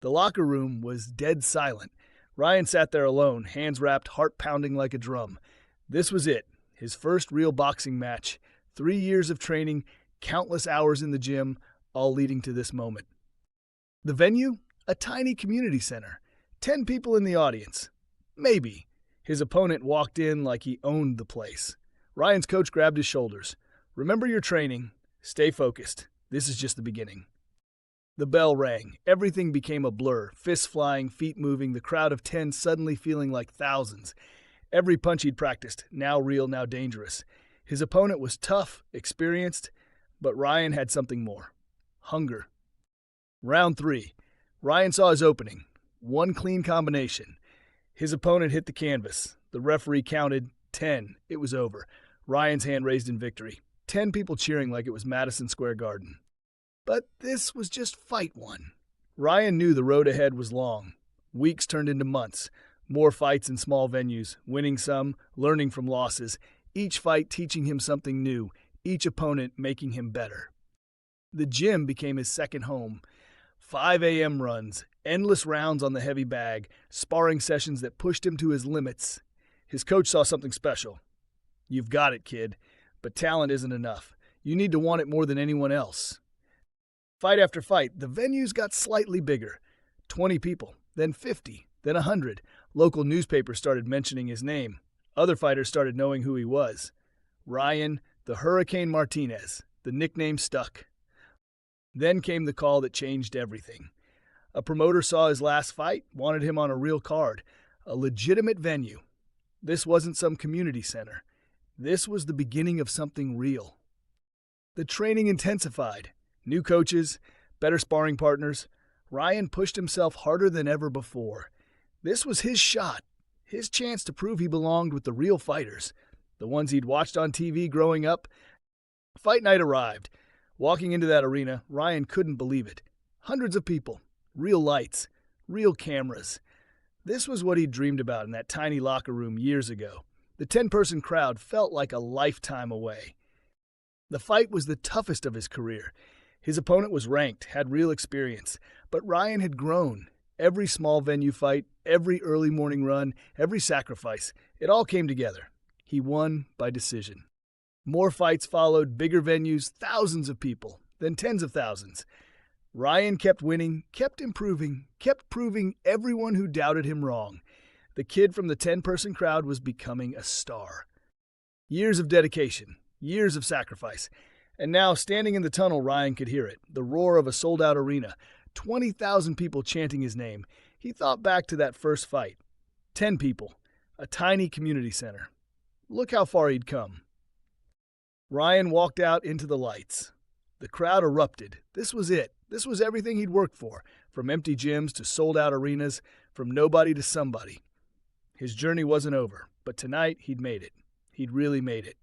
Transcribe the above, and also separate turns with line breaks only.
The locker room was dead silent. Ryan sat there alone, hands wrapped, heart pounding like a drum. This was it, his first real boxing match. 3 years of training, countless hours in the gym, all leading to this moment. The venue? A tiny community center. 10 people in the audience. Maybe. His opponent walked in like he owned the place. Ryan's coach grabbed his shoulders. Remember your training. Stay focused. This is just the beginning. The bell rang. Everything became a blur. Fists flying, feet moving, the crowd of 10 suddenly feeling like thousands. Every punch he'd practiced, now real, now dangerous. His opponent was tough, experienced, but Ryan had something more. Hunger. Round 3. Ryan saw his opening. One clean combination. His opponent hit the canvas. The referee counted 10. It was over. Ryan's hand raised in victory. 10 people cheering like it was Madison Square Garden. But this was just fight 1. Ryan knew the road ahead was long. Weeks turned into months. More fights in small venues, winning some, learning from losses. Each fight teaching him something new. Each opponent making him better. The gym became his second home. 5 a.m. runs, endless rounds on the heavy bag, sparring sessions that pushed him to his limits. His coach saw something special. You've got it, kid, but talent isn't enough. You need to want it more than anyone else. Fight after fight, the venues got slightly bigger. 20 people, then 50, then 100. Local newspapers started mentioning his name. Other fighters started knowing who he was. Ryan, the Hurricane Martinez. The nickname stuck. Then came the call that changed everything. A promoter saw his last fight, wanted him on a real card, a legitimate venue. This wasn't some community center. This was the beginning of something real. The training intensified. New coaches, better sparring partners. Ryan pushed himself harder than ever before. This was his shot, his chance to prove he belonged with the real fighters, the ones he'd watched on TV growing up. Fight night arrived. Walking into that arena, Ryan couldn't believe it. Hundreds of people, real lights, real cameras. This was what he'd dreamed about in that tiny locker room years ago. The 10-person crowd felt like a lifetime away. The fight was the toughest of his career. His opponent was ranked, had real experience, but Ryan had grown. Every small venue fight, every early morning run, every sacrifice, it all came together. He won by decision. More fights followed, bigger venues, thousands of people, then tens of thousands. Ryan kept winning, kept improving, kept proving everyone who doubted him wrong. The kid from the 10-person crowd was becoming a star. Years of dedication, years of sacrifice. And now, standing in the tunnel, Ryan could hear it, the roar of a sold-out arena, 20,000 people chanting his name. He thought back to that first fight. 10 people, a tiny community center. Look how far he'd come. Ryan walked out into the lights. The crowd erupted. This was it. This was everything he'd worked for, from empty gyms to sold-out arenas, from nobody to somebody. His journey wasn't over, but tonight he'd made it. He'd really made it.